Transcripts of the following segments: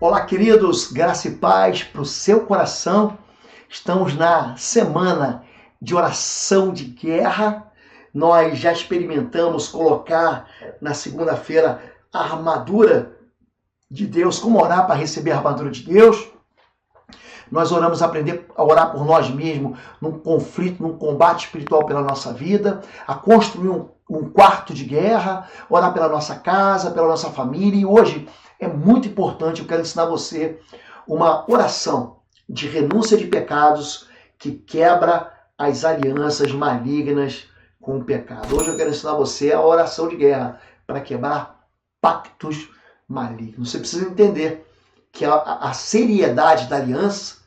Olá, queridos, graça e paz para o seu coração. Estamos na semana de oração de guerra. Nós já experimentamos colocar na segunda-feira a armadura de Deus, como orar para receber a armadura de Deus. Nós oramos aprender a orar por nós mesmos num conflito, num combate espiritual pela nossa vida, a construir um quarto de guerra, orar pela nossa casa, pela nossa família. E hoje é muito importante, eu quero ensinar você uma oração de renúncia de pecados que quebra as alianças malignas com o pecado. Hoje eu quero ensinar você a oração de guerra para quebrar pactos malignos. Você precisa entender que a seriedade da aliança,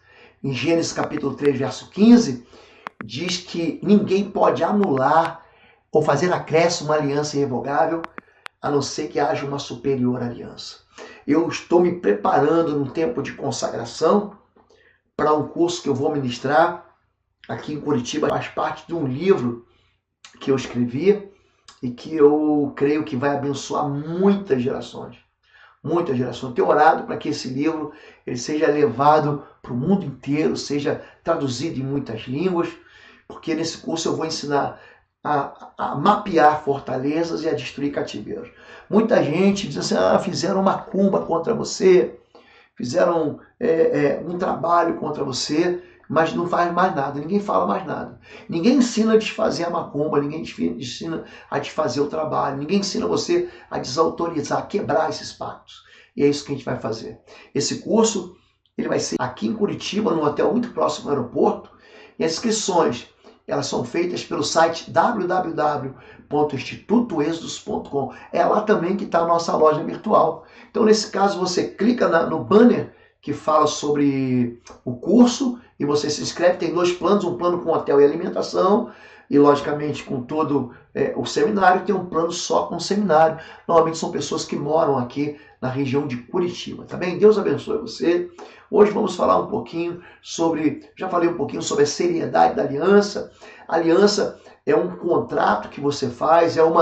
em Gênesis capítulo 3, verso 15, diz que ninguém pode anular ou fazer acréscimo uma aliança irrevogável, a não ser que haja uma superior aliança. Eu estou me preparando num tempo de consagração para um curso que eu vou ministrar aqui em Curitiba. Faz parte de um livro que eu escrevi e que eu creio que vai abençoar muitas gerações. Muitas gerações. Tenho orado para que esse livro ele seja levado para o mundo inteiro, seja traduzido em muitas línguas, porque nesse curso eu vou ensinar a mapear fortalezas e a destruir cativeiros. Muita gente diz assim, fizeram uma macumba contra você, fizeram um trabalho contra você, mas não faz mais nada, ninguém fala mais nada. Ninguém ensina a desfazer a macumba, ninguém ensina a desfazer o trabalho, ninguém ensina você a desautorizar, a quebrar esses pactos. E é isso que a gente vai fazer. Esse curso ele vai ser aqui em Curitiba, num hotel muito próximo ao aeroporto, e as inscrições elas são feitas pelo site www.institutoexodus.com. É lá também que está a nossa loja virtual. Então, nesse caso, você clica no banner que fala sobre o curso e você se inscreve. Tem dois planos, um plano com hotel e alimentação e, logicamente, com todo o seminário. Tem um plano só com seminário. Normalmente são pessoas que moram aqui na região de Curitiba, tá bem? Deus abençoe você. Hoje vamos falar um pouquinho já falei um pouquinho sobre a seriedade da aliança. A aliança é um contrato que você faz, é um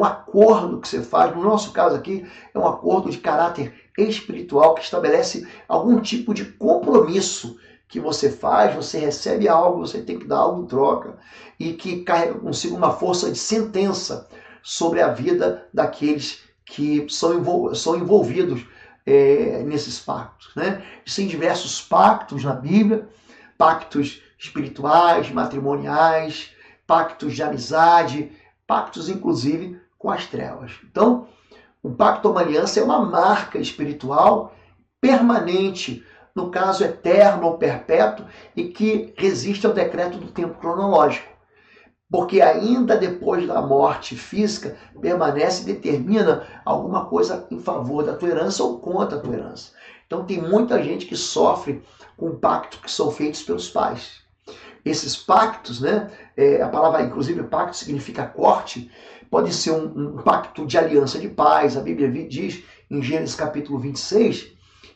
acordo que você faz. No nosso caso aqui, é um acordo de caráter espiritual que estabelece algum tipo de compromisso que você faz, você recebe algo, você tem que dar algo em troca, e que carrega consigo uma força de sentença sobre a vida daqueles que são envolvidos nesses pactos, né? Existem diversos pactos na Bíblia, pactos espirituais, matrimoniais, pactos de amizade, pactos inclusive com as trevas. Então, o pacto ou uma aliança é uma marca espiritual permanente, no caso eterno ou perpétuo, e que resiste ao decreto do tempo cronológico. Porque ainda depois da morte física, permanece e determina alguma coisa em favor da tua herança ou contra a tua herança. Então tem muita gente que sofre com pactos que são feitos pelos pais. Esses pactos, né? A palavra, inclusive, pacto significa corte, pode ser um pacto de aliança de paz. A Bíblia diz, em Gênesis capítulo 26,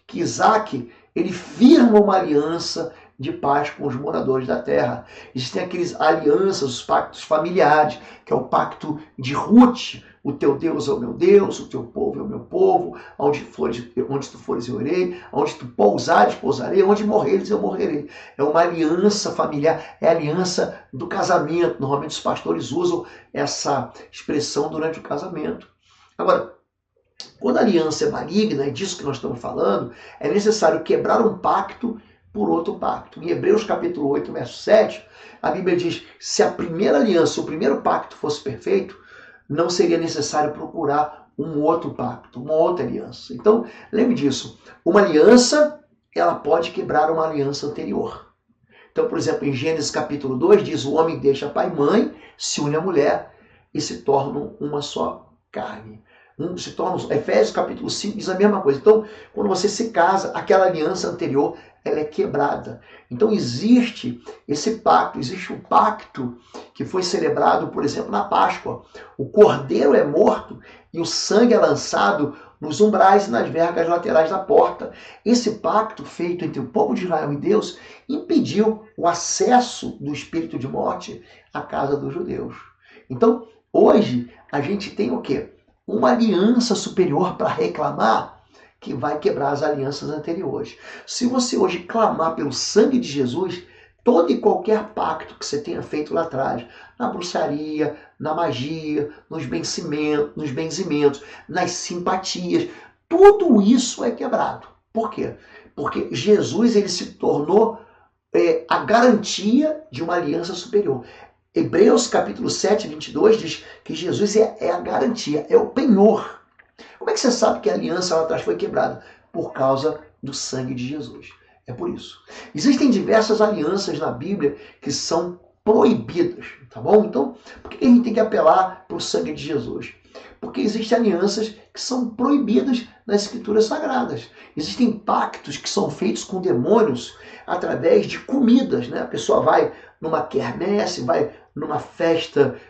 que Isaac, ele firma uma aliança de paz com os moradores da terra. Existem aqueles alianças, os pactos familiares, que é o pacto de Ruth, o teu Deus é o meu Deus, o teu povo é o meu povo, onde tu fores eu irei, onde tu pousares, pousarei, onde morreres eu morrerei. É uma aliança familiar, é a aliança do casamento. Normalmente os pastores usam essa expressão durante o casamento. Agora, quando a aliança é maligna, é disso que nós estamos falando, é necessário quebrar um pacto por outro pacto. Em Hebreus capítulo 8, verso 7, a Bíblia diz, se a primeira aliança, o primeiro pacto fosse perfeito, não seria necessário procurar um outro pacto, uma outra aliança. Então, lembre disso, uma aliança, ela pode quebrar uma aliança anterior. Então, por exemplo, em Gênesis capítulo 2, diz, o homem deixa pai e mãe, se une à mulher e se tornam uma só carne. Efésios capítulo 5 diz a mesma coisa. Então, quando você se casa, aquela aliança anterior, ela é quebrada. Então existe esse pacto, existe um pacto que foi celebrado, por exemplo, na Páscoa. O cordeiro é morto e o sangue é lançado nos umbrais e nas vergas laterais da porta. Esse pacto feito entre o povo de Israel e Deus impediu o acesso do espírito de morte à casa dos judeus. Então, hoje, a gente tem o quê? Uma aliança superior para reclamar que vai quebrar as alianças anteriores. Se você hoje clamar pelo sangue de Jesus, todo e qualquer pacto que você tenha feito lá atrás, na bruxaria, na magia, nos benzimentos, nas simpatias, tudo isso é quebrado. Por quê? Porque Jesus ele se tornou a garantia de uma aliança superior. Hebreus capítulo 7, 22 diz que Jesus é a garantia, é o penhor. Como é que você sabe que a aliança lá atrás foi quebrada? Por causa do sangue de Jesus. É por isso. Existem diversas alianças na Bíblia que são proibidas, tá bom? Então, por que a gente tem que apelar para o sangue de Jesus? Porque existem alianças que são proibidas nas escrituras sagradas. Existem pactos que são feitos com demônios através de comidas, né? A pessoa vai numa quermesse, vai numa festa,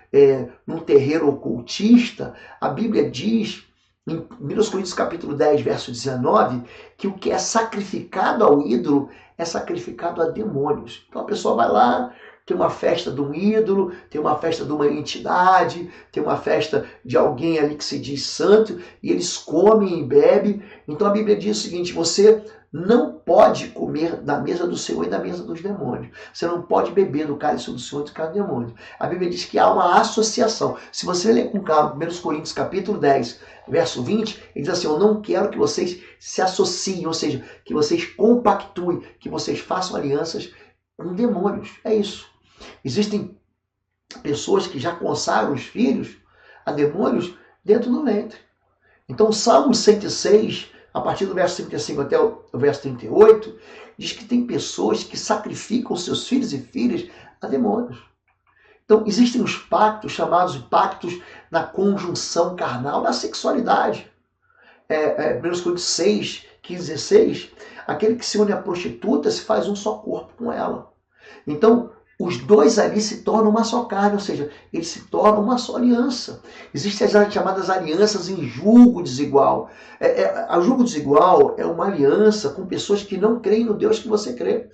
num terreiro ocultista. A Bíblia diz, em 1 Coríntios capítulo 10, verso 19, que o que é sacrificado ao ídolo é sacrificado a demônios. Então a pessoa vai lá, tem uma festa de um ídolo, tem uma festa de uma entidade, tem uma festa de alguém ali que se diz santo, e eles comem e bebem. Então a Bíblia diz o seguinte: você não pode comer da mesa do Senhor e da mesa dos demônios. Você não pode beber do cálice do Senhor e do cálice do demônio. A Bíblia diz que há uma associação. Se você ler com calma 1 Coríntios capítulo 10, verso 20, ele diz assim: eu não quero que vocês se associem, ou seja, que vocês compactuem, que vocês façam alianças com demônios. É isso. Existem pessoas que já consagram os filhos a demônios dentro do ventre. Então, Salmo 106, a partir do verso 35 até o verso 38, diz que tem pessoas que sacrificam seus filhos e filhas a demônios. Então, existem os pactos, chamados de pactos na conjunção carnal, na sexualidade. 1 Coríntios 6, 15 e 16, aquele que se une à prostituta se faz um só corpo com ela. Então, os dois ali se tornam uma só carne, ou seja, eles se tornam uma só aliança. Existem as chamadas alianças em julgo desigual. A julgo desigual é uma aliança com pessoas que não creem no Deus que você crê.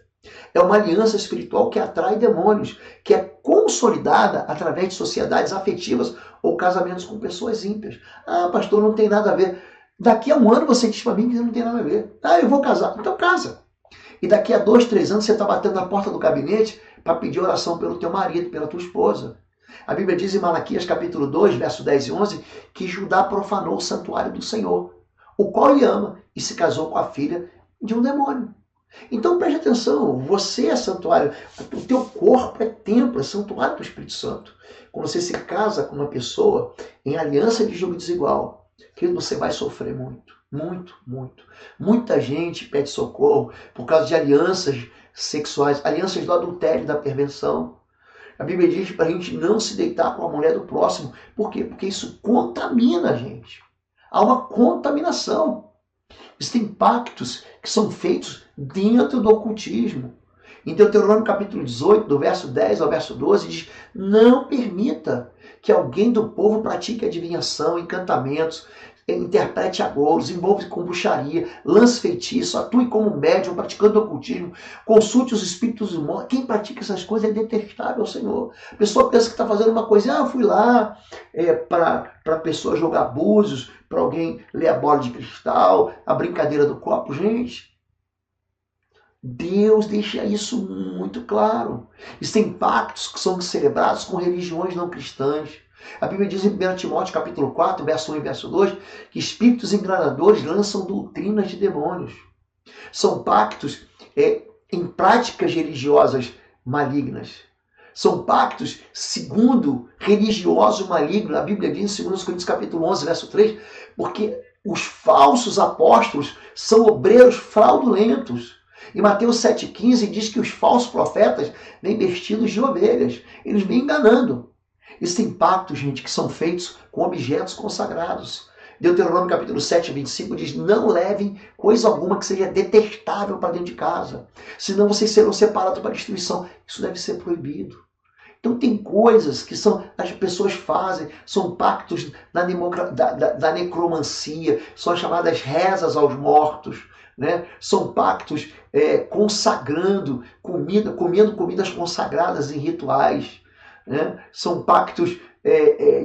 É uma aliança espiritual que atrai demônios, que é consolidada através de sociedades afetivas ou casamentos com pessoas ímpias. Ah, pastor, não tem nada a ver. Daqui a um ano você diz para mim que não tem nada a ver. Ah, eu vou casar. Então casa. E daqui a 2, 3 anos você está batendo na porta do gabinete para pedir oração pelo teu marido, pela tua esposa. A Bíblia diz em Malaquias capítulo 2, verso 10 e 11, que Judá profanou o santuário do Senhor, o qual ele ama, e se casou com a filha de um demônio. Então preste atenção, você é santuário, o teu corpo é templo, é santuário do Espírito Santo. Quando você se casa com uma pessoa em aliança de julgo desigual, querido, você vai sofrer muito, muito, muito. Muita gente pede socorro por causa de alianças sexuais, alianças do adultério, da perversão. A Bíblia diz para a gente não se deitar com a mulher do próximo. Por quê? Porque isso contamina a gente. Há uma contaminação. Existem pactos que são feitos dentro do ocultismo. Em Deuteronômio capítulo 18, do verso 10 ao verso 12, diz: não permita que alguém do povo pratique adivinhação, encantamentos, interprete agouros, envolve com bruxaria, lance feitiço, atue como médium, praticando ocultismo, consulte os espíritos imóveis. Quem pratica essas coisas é detestável ao Senhor. A pessoa pensa que está fazendo uma coisa, eu fui lá para a pessoa jogar búzios, para alguém ler a bola de cristal, a brincadeira do copo. Gente, Deus deixa isso muito claro. Existem pactos que são celebrados com religiões não cristãs. A Bíblia diz em 1 Timóteo capítulo 4, verso 1 e verso 2, que espíritos enganadores lançam doutrinas de demônios. São pactos em práticas religiosas malignas. São pactos segundo religioso maligno. A Bíblia diz em 2 Coríntios capítulo 11, verso 3, porque os falsos apóstolos são obreiros fraudulentos. Em Mateus 7,15 diz que os falsos profetas vêm vestidos de ovelhas. Eles vêm enganando. Existem pactos, gente, que são feitos com objetos consagrados. Deuteronômio capítulo 7, 25 diz: não levem coisa alguma que seja detestável para dentro de casa, senão vocês serão separados para destruição. Isso deve ser proibido. Então tem coisas que as pessoas fazem, são pactos da necromancia, são as chamadas rezas aos mortos, né? São pactos consagrando comida, comendo comidas consagradas em rituais. Né? São pactos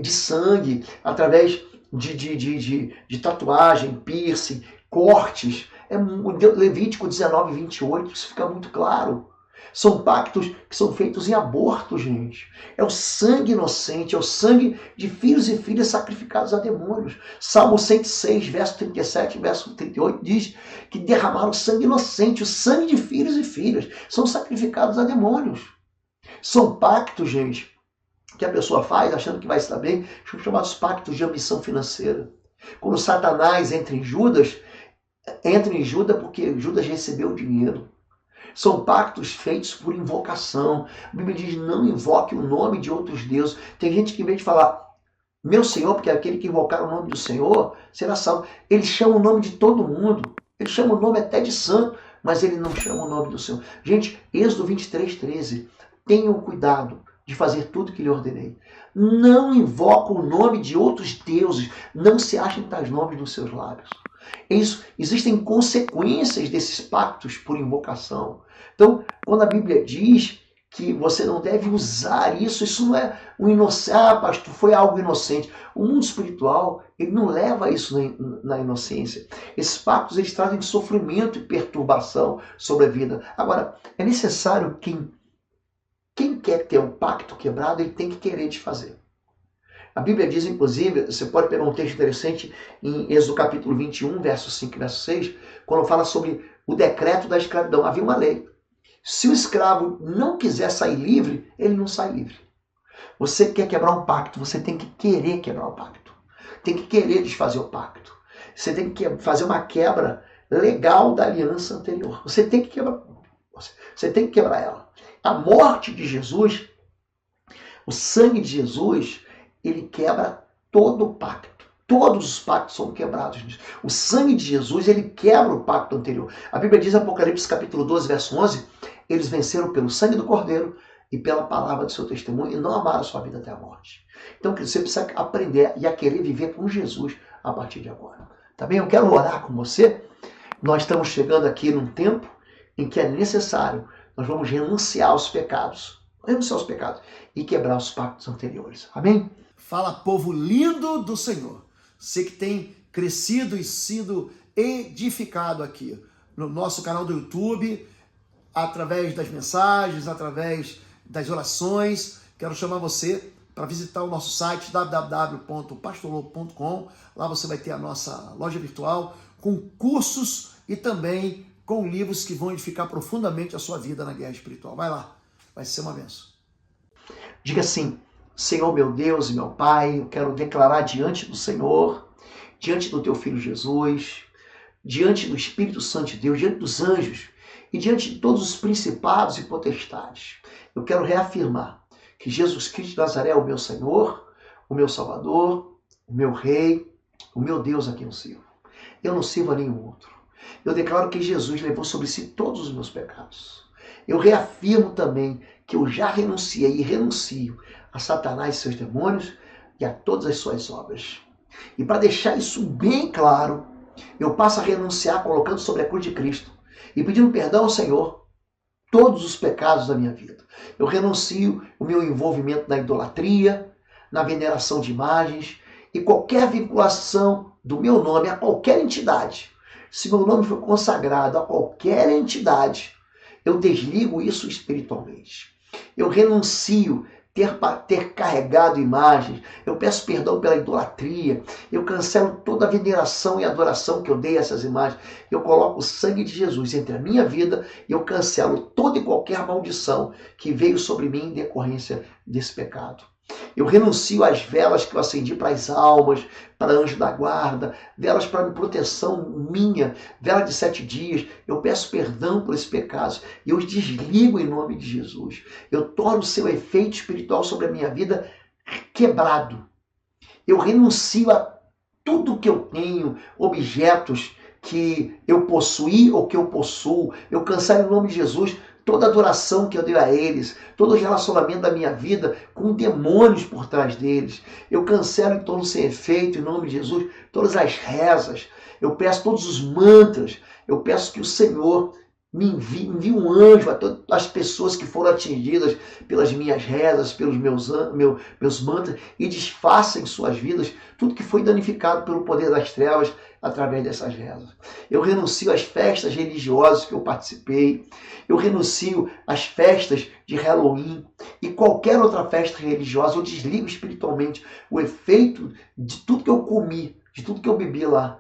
de sangue, através de tatuagem, piercing, cortes. Levítico 19, 28, isso fica muito claro. São pactos que são feitos em aborto, gente. É o sangue inocente, é o sangue de filhos e filhas sacrificados a demônios. Salmo 106, verso 37 e verso 38 diz que derramaram sangue inocente, o sangue de filhos e filhas são sacrificados a demônios. São pactos, gente, que a pessoa faz achando que vai estar bem, são chamados pactos de ambição financeira. Quando Satanás entra em Judas porque Judas recebeu o dinheiro. São pactos feitos por invocação. A Bíblia diz, não invoque o nome de outros deuses. Tem gente que, em vez de falar, meu Senhor, porque aquele que invocar o nome do Senhor será salvo, ele chama o nome de todo mundo. Ele chama o nome até de santo, mas ele não chama o nome do Senhor. Gente, Êxodo 23, 13. Tenham cuidado de fazer tudo que lhe ordenei. Não invoca o nome de outros deuses. Não se achem tais nomes nos seus lábios. Isso, existem consequências desses pactos por invocação. Então, quando a Bíblia diz que você não deve usar isso não é um inocente, pastor, foi algo inocente. O mundo espiritual, ele não leva isso na inocência. Esses pactos, eles trazem sofrimento e perturbação sobre a vida. Agora, é necessário quem quer ter um pacto quebrado, ele tem que querer desfazer. A Bíblia diz, inclusive, você pode pegar um texto interessante em Êxodo capítulo 21, verso 5 e verso 6, quando fala sobre o decreto da escravidão. Havia uma lei. Se o escravo não quiser sair livre, ele não sai livre. Você quer quebrar um pacto, você tem que querer quebrar o pacto. Tem que querer desfazer o pacto. Você tem que fazer uma quebra legal da aliança anterior. Você tem que quebrar ela. A morte de Jesus, o sangue de Jesus, ele quebra todo o pacto. Todos os pactos são quebrados. O sangue de Jesus, ele quebra o pacto anterior. A Bíblia diz em Apocalipse capítulo 12, verso 11, eles venceram pelo sangue do Cordeiro e pela palavra do seu testemunho e não amaram a sua vida até a morte. Então você precisa aprender e a querer viver com Jesus a partir de agora. Tá bem? Eu quero orar com você. Nós estamos chegando aqui num tempo em que é necessário, nós vamos renunciar aos pecados e quebrar os pactos anteriores. Amém? Fala, povo lindo do Senhor. Você que tem crescido e sido edificado aqui no nosso canal do YouTube, através das mensagens, através das orações. Quero chamar você para visitar o nosso site www.pastorlobo.com. Lá você vai ter a nossa loja virtual com cursos e também com livros que vão edificar profundamente a sua vida na guerra espiritual. Vai lá, vai ser uma bênção. Diga assim: Senhor meu Deus e meu Pai, eu quero declarar diante do Senhor, diante do teu Filho Jesus, diante do Espírito Santo de Deus, diante dos anjos e diante de todos os principados e potestades. Eu quero reafirmar que Jesus Cristo de Nazaré é o meu Senhor, o meu Salvador, o meu Rei, o meu Deus a quem eu sirvo. Eu não sirvo a nenhum outro. Eu declaro que Jesus levou sobre si todos os meus pecados. Eu reafirmo também que eu já renunciei e renuncio a Satanás e seus demônios e a todas as suas obras. E para deixar isso bem claro, eu passo a renunciar colocando sobre a cruz de Cristo e pedindo perdão ao Senhor todos os pecados da minha vida. Eu renuncio o meu envolvimento na idolatria, na veneração de imagens e qualquer vinculação do meu nome a qualquer entidade. Se meu nome for consagrado a qualquer entidade, eu desligo isso espiritualmente. Eu renuncio ter carregado imagens. Eu peço perdão pela idolatria. Eu cancelo toda a veneração e adoração que eu dei a essas imagens. Eu coloco o sangue de Jesus entre a minha vida e eu cancelo toda e qualquer maldição que veio sobre mim em decorrência desse pecado. Eu renuncio às velas que eu acendi para as almas, para anjo da guarda, velas para proteção minha, vela de 7 dias. Eu peço perdão por esses pecados e eu os desligo em nome de Jesus. Eu torno o seu efeito espiritual sobre a minha vida quebrado. Eu renuncio a tudo que eu tenho, objetos que eu possuí ou que eu possuo. Eu cancelo em nome de Jesus toda adoração que eu dei a eles, todo o relacionamento da minha vida com demônios por trás deles. Eu cancelo em torno sem efeito, em nome de Jesus, todas as rezas. Eu peço todos os mantras. Eu peço que o Senhor envie um anjo a todas as pessoas que foram atingidas pelas minhas rezas, pelos meus mantras, e desfaça em suas vidas tudo que foi danificado pelo poder das trevas através dessas rezas. Eu renuncio às festas religiosas que eu participei, eu renuncio às festas de Halloween e qualquer outra festa religiosa. Eu desligo espiritualmente o efeito de tudo que eu comi, de tudo que eu bebi lá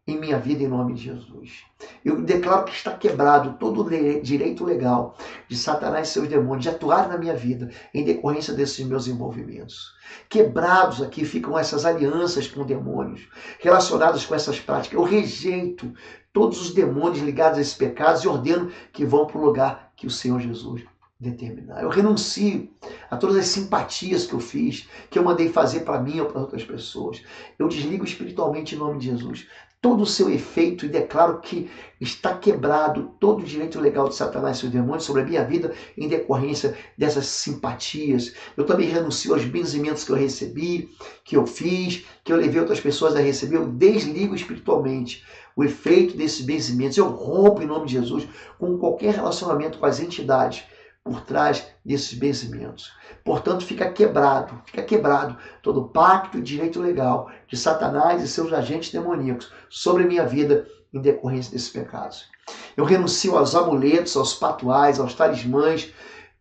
em minha vida, em nome de Jesus. Eu declaro que está quebrado todo o direito legal de Satanás e seus demônios de atuar na minha vida em decorrência desses meus envolvimentos. Quebrados aqui ficam essas alianças com demônios relacionadas com essas práticas. Eu rejeito todos os demônios ligados a esses pecados e ordeno que vão para o lugar que o Senhor Jesus determinar. Eu renuncio a todas as simpatias que eu fiz, que eu mandei fazer para mim ou para outras pessoas. Eu desligo espiritualmente em nome de Jesus todo o seu efeito e declaro que está quebrado todo o direito legal de Satanás e seus demônios sobre a minha vida em decorrência dessas simpatias. Eu também renuncio aos benzimentos que eu recebi, que eu fiz, que eu levei outras pessoas a receber. Eu desligo espiritualmente o efeito desses benzimentos. Eu rompo em nome de Jesus com qualquer relacionamento com as entidades por trás desses benzimentos. Portanto, fica quebrado todo o pacto e direito legal de Satanás e seus agentes demoníacos sobre a minha vida em decorrência desses pecados. Eu renuncio aos amuletos, aos patuais, aos talismãs,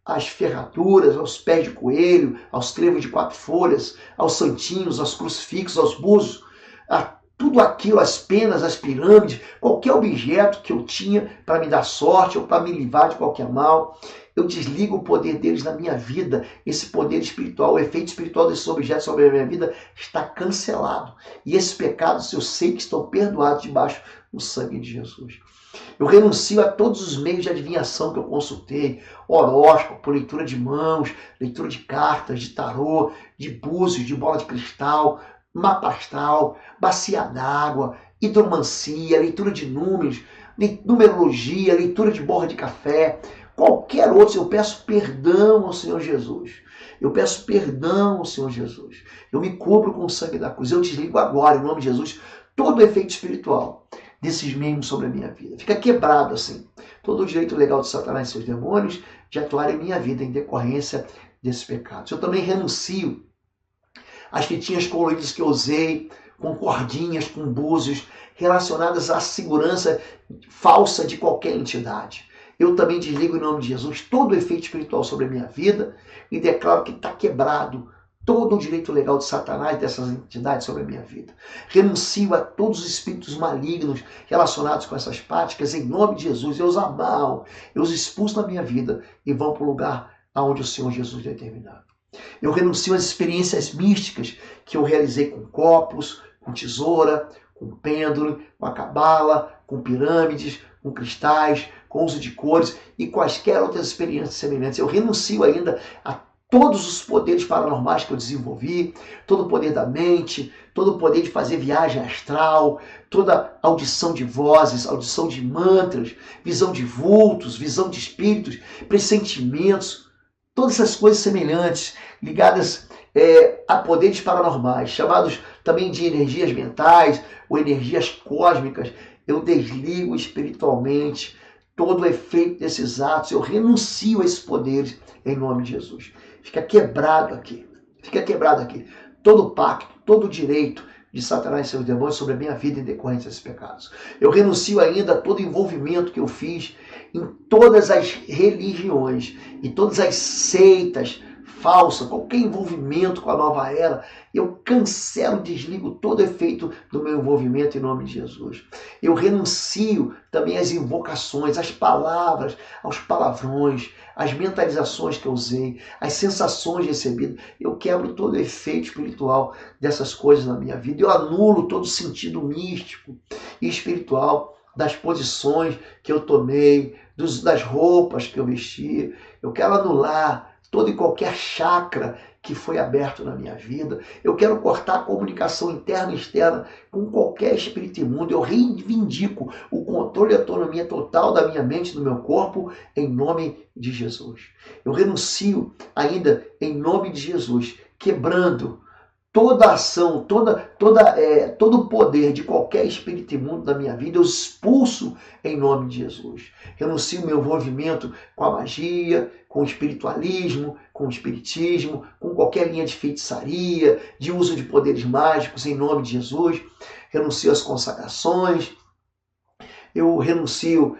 às ferraduras, aos pés de coelho, aos trevos de 4 folhas, aos santinhos, aos crucifixos, aos búzios, a tudo aquilo, as penas, as pirâmides, qualquer objeto que eu tinha para me dar sorte ou para me livrar de qualquer mal. Eu desligo o poder deles na minha vida. Esse poder espiritual, o efeito espiritual desses objetos sobre a minha vida está cancelado. E esses pecados eu sei que estão perdoados debaixo do sangue de Jesus. Eu renuncio a todos os meios de adivinhação que eu consultei, horóscopo, leitura de mãos, leitura de cartas, de tarô, de búzios, de bola de cristal, mapa astral, bacia d'água, hidromancia, leitura de números, numerologia, leitura de borra de café, qualquer outro. Eu peço perdão ao Senhor Jesus. Eu peço perdão ao Senhor Jesus. Eu me cubro com o sangue da cruz. Eu desligo agora, em nome de Jesus, todo o efeito espiritual desses meios sobre a minha vida. Fica quebrado assim. Todo o direito legal de Satanás e seus demônios de atuar em minha vida em decorrência desses pecados. Eu também renuncio às fitinhas coloridas que eu usei, com cordinhas, com búzios, relacionadas à segurança falsa de qualquer entidade. Eu também desligo em nome de Jesus todo o efeito espiritual sobre a minha vida e declaro que está quebrado todo o direito legal de Satanás e dessas entidades sobre a minha vida. Renuncio a todos os espíritos malignos relacionados com essas práticas em nome de Jesus. Eu os amarro, eu os expulso da minha vida e vão para o lugar aonde o Senhor Jesus determinar. Eu renuncio às experiências místicas que eu realizei com copos, com tesoura, com pêndulo, com a cabala, com pirâmides, com cristais, com uso de cores e quaisquer outras experiências semelhantes. Eu renuncio ainda a todos os poderes paranormais que eu desenvolvi, todo o poder da mente, todo o poder de fazer viagem astral, toda audição de vozes, audição de mantras, visão de vultos, visão de espíritos, pressentimentos, todas essas coisas semelhantes, ligadas a poderes paranormais, chamados também de energias mentais ou energias cósmicas. Eu desligo espiritualmente todo o efeito desses atos. Eu renuncio a esses poderes em nome de Jesus. Fica quebrado aqui. Fica quebrado aqui. Todo o pacto, todo o direito de Satanás e seus demônios sobre a minha vida em decorrência desses pecados. Eu renuncio ainda a todo envolvimento que eu fiz em todas as religiões e todas as seitas falsas, qualquer envolvimento com a nova era. Eu cancelo, desligo todo efeito do meu envolvimento em nome de Jesus. Eu renuncio também às invocações, às palavras, aos palavrões, às mentalizações que eu usei, às sensações recebidas. Eu quebro todo o efeito espiritual dessas coisas na minha vida. Eu anulo todo o sentido místico e espiritual das posições que eu tomei, das roupas que eu vesti. Eu quero anular todo e qualquer chakra que foi aberto na minha vida. Eu quero cortar a comunicação interna e externa com qualquer espírito imundo. Eu reivindico o controle e autonomia total da minha mente e do meu corpo em nome de Jesus. Eu renuncio ainda em nome de Jesus, quebrando toda ação, todo o poder de qualquer espírito imundo da minha vida, eu expulso em nome de Jesus. Renuncio o meu envolvimento com a magia, com o espiritualismo, com o espiritismo, com qualquer linha de feitiçaria, de uso de poderes mágicos, em nome de Jesus. Renuncio às consagrações, eu renuncio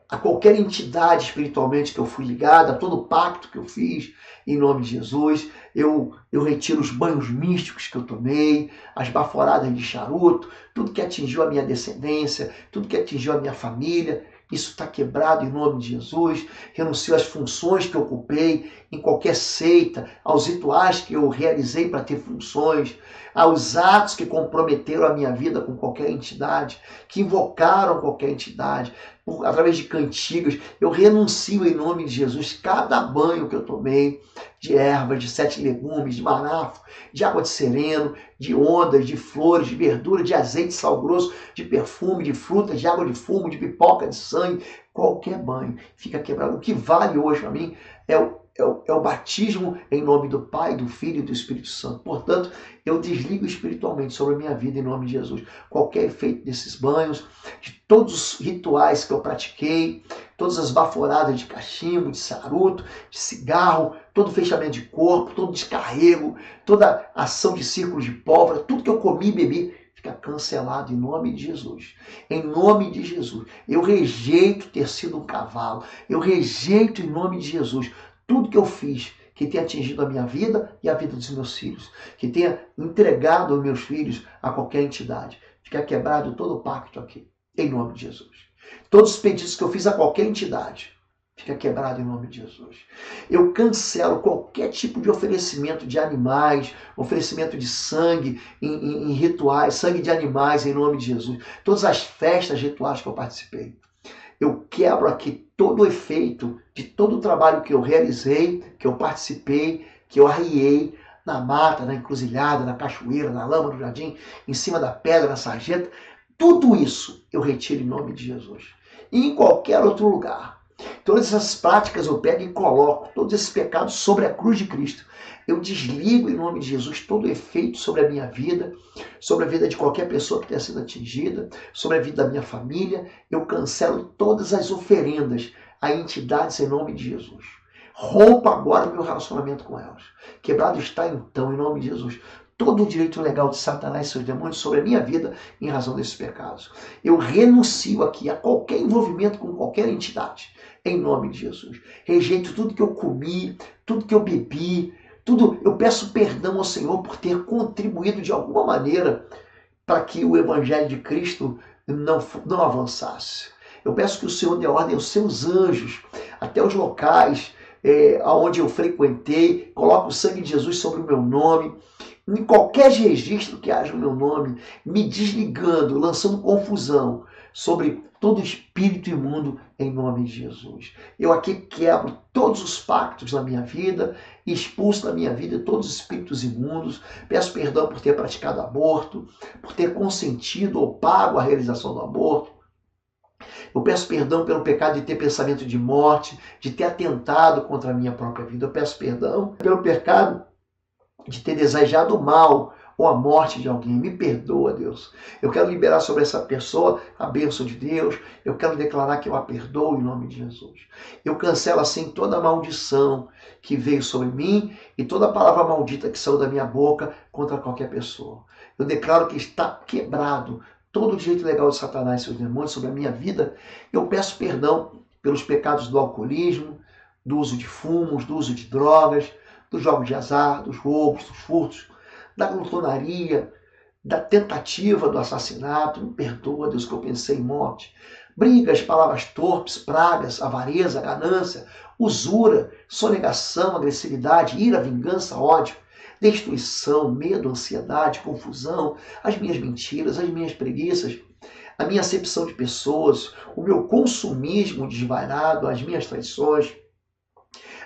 a qualquer entidade espiritualmente que eu fui ligado, a todo pacto que eu fiz, em nome de Jesus. Eu retiro os banhos místicos que eu tomei, as baforadas de charuto, tudo que atingiu a minha descendência, tudo que atingiu a minha família. Isso está quebrado em nome de Jesus. Renuncio às funções que eu ocupei em qualquer seita, aos rituais que eu realizei para ter funções, aos atos que comprometeram a minha vida com qualquer entidade, que invocaram qualquer entidade, através de cantigas. Eu renuncio em nome de Jesus cada banho que eu tomei, de ervas, de 7 legumes, de manafo, de água de sereno, de ondas, de flores, de verdura, de azeite, sal grosso, de perfume, de frutas, de água de fumo, de pipoca, de sangue. Qualquer banho fica quebrado. O que vale hoje para mim é o batismo em nome do Pai, do Filho e do Espírito Santo. Portanto, eu desligo espiritualmente sobre a minha vida em nome de Jesus. Qualquer efeito desses banhos, de todos os rituais que eu pratiquei, todas as baforadas de cachimbo, de charuto, de cigarro, todo fechamento de corpo, todo descarrego, toda ação de círculos de pólvora, tudo que eu comi e bebi, fica cancelado em nome de Jesus. Em nome de Jesus. Eu rejeito ter sido um cavalo. Eu rejeito em nome de Jesus tudo que eu fiz que tenha atingido a minha vida e a vida dos meus filhos, que tenha entregado os meus filhos a qualquer entidade. Fica quebrado todo o pacto aqui, em nome de Jesus. Todos os pedidos que eu fiz a qualquer entidade, fica quebrado em nome de Jesus. Eu cancelo qualquer tipo de oferecimento de animais, oferecimento de sangue em rituais, sangue de animais em nome de Jesus. Todas as festas rituais que eu participei. Eu quebro aqui todo o efeito de todo o trabalho que eu realizei, que eu participei, que eu arriei na mata, na encruzilhada, na cachoeira, na lama do jardim, em cima da pedra, na sarjeta. Tudo isso eu retiro em nome de Jesus. E em qualquer outro lugar. Todas essas práticas eu pego e coloco, todos esses pecados sobre a cruz de Cristo. Eu desligo em nome de Jesus todo o efeito sobre a minha vida, sobre a vida de qualquer pessoa que tenha sido atingida, sobre a vida da minha família. Eu cancelo todas as oferendas a entidades em nome de Jesus. Rompa agora o meu relacionamento com elas. Quebrado está então, em nome de Jesus, todo o direito legal de Satanás e seus demônios sobre a minha vida em razão desses pecados. Eu renuncio aqui a qualquer envolvimento com qualquer entidade, em nome de Jesus. Rejeito tudo que eu comi, tudo que eu bebi, tudo. Eu peço perdão ao Senhor por ter contribuído de alguma maneira para que o Evangelho de Cristo não avançasse. Eu peço que o Senhor dê ordem aos seus anjos, até os locais aonde eu frequentei, coloque o sangue de Jesus sobre o meu nome, em qualquer registro que haja o meu nome, me desligando, lançando confusão sobre todo espírito imundo em nome de Jesus. Eu aqui quebro todos os pactos da minha vida, expulso da minha vida todos os espíritos imundos, peço perdão por ter praticado aborto, por ter consentido ou pago a realização do aborto. Eu peço perdão pelo pecado de ter pensamento de morte, de ter atentado contra a minha própria vida. Eu peço perdão pelo pecado de ter desejado o mal ou a morte de alguém. Me perdoa, Deus. Eu quero liberar sobre essa pessoa a bênção de Deus. Eu quero declarar que eu a perdoo em nome de Jesus. Eu cancelo assim toda a maldição que veio sobre mim e toda palavra maldita que saiu da minha boca contra qualquer pessoa. Eu declaro que está quebrado todo o direito legal de Satanás e seus demônios sobre a minha vida. Eu peço perdão pelos pecados do alcoolismo, do uso de fumos, do uso de drogas, dos jogos de azar, dos roubos, dos furtos, da glutonaria, da tentativa do assassinato. Me perdoa, Deus, que eu pensei em morte. Brigas, palavras torpes, pragas, avareza, ganância, usura, sonegação, agressividade, ira, vingança, ódio, destruição, medo, ansiedade, confusão, as minhas mentiras, as minhas preguiças, a minha acepção de pessoas, o meu consumismo desvairado, as minhas traições,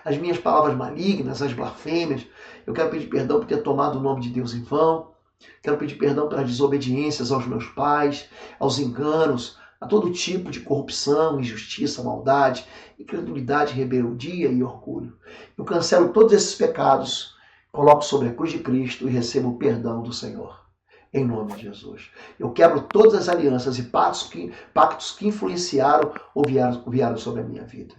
as minhas palavras malignas, as blasfêmias. Eu quero pedir perdão por ter tomado o nome de Deus em vão. Quero pedir perdão pelas desobediências aos meus pais, aos enganos, a todo tipo de corrupção, injustiça, maldade, incredulidade, rebeldia e orgulho. Eu cancelo todos esses pecados coloco sobre a cruz de Cristo e recebo o perdão do Senhor. Em nome de Jesus. Eu quebro todas as alianças e pactos que influenciaram ou vieram sobre a minha vida.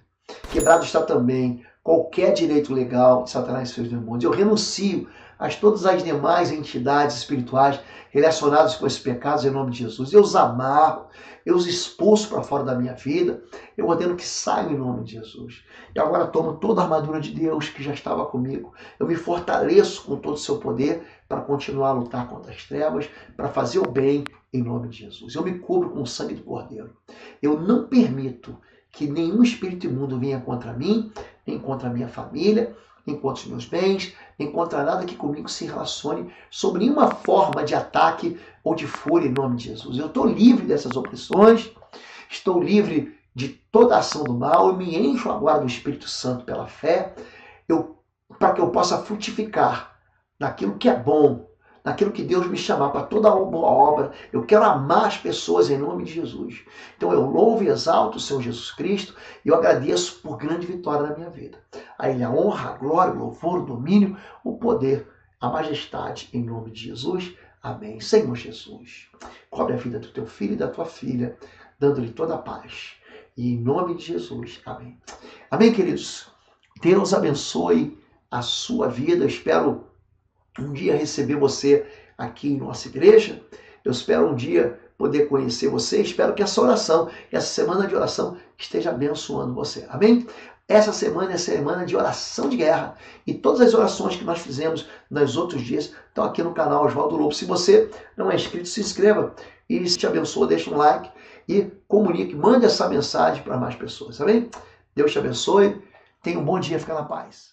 Quebrado está também qualquer direito legal de Satanás e seus demônios. Eu renuncio a todas as demais entidades espirituais relacionadas com esses pecados em nome de Jesus. Eu os amarro, eu os expulso para fora da minha vida. Eu ordeno que saiam em nome de Jesus. E agora tomo toda a armadura de Deus que já estava comigo. Eu me fortaleço com todo o seu poder para continuar a lutar contra as trevas, para fazer o bem em nome de Jesus. Eu me cubro com o sangue do Cordeiro. Eu não permito que nenhum espírito imundo venha contra mim, nem contra a minha família, nem contra os meus bens, nem contra nada que comigo se relacione sobre nenhuma forma de ataque ou de fúria em nome de Jesus. Eu estou livre dessas opressões, estou livre de toda ação do mal, eu me encho agora do Espírito Santo pela fé, para que eu possa frutificar naquilo que é bom, naquilo que Deus me chamar para toda a boa obra. Eu quero amar as pessoas em nome de Jesus. Então eu louvo e exalto o Senhor Jesus Cristo e eu agradeço por grande vitória na minha vida. A Ele a honra, a glória, o louvor, o domínio, o poder, a majestade em nome de Jesus. Amém. Senhor Jesus, cobre a vida do teu filho e da tua filha, dando-lhe toda a paz. E em nome de Jesus. Amém. Amém, queridos. Deus abençoe a sua vida. Eu espero um dia receber você aqui em nossa igreja. Eu espero um dia poder conhecer você. Espero que essa oração, essa semana de oração, esteja abençoando você. Amém? Essa semana é semana de oração de guerra. E todas as orações que nós fizemos nos outros dias estão aqui no canal Oswaldo Lobo. Se você não é inscrito, se inscreva. E se te abençoa, deixa um like e comunique, mande essa mensagem para mais pessoas. Amém? Deus te abençoe. Tenha um bom dia. Fica na paz.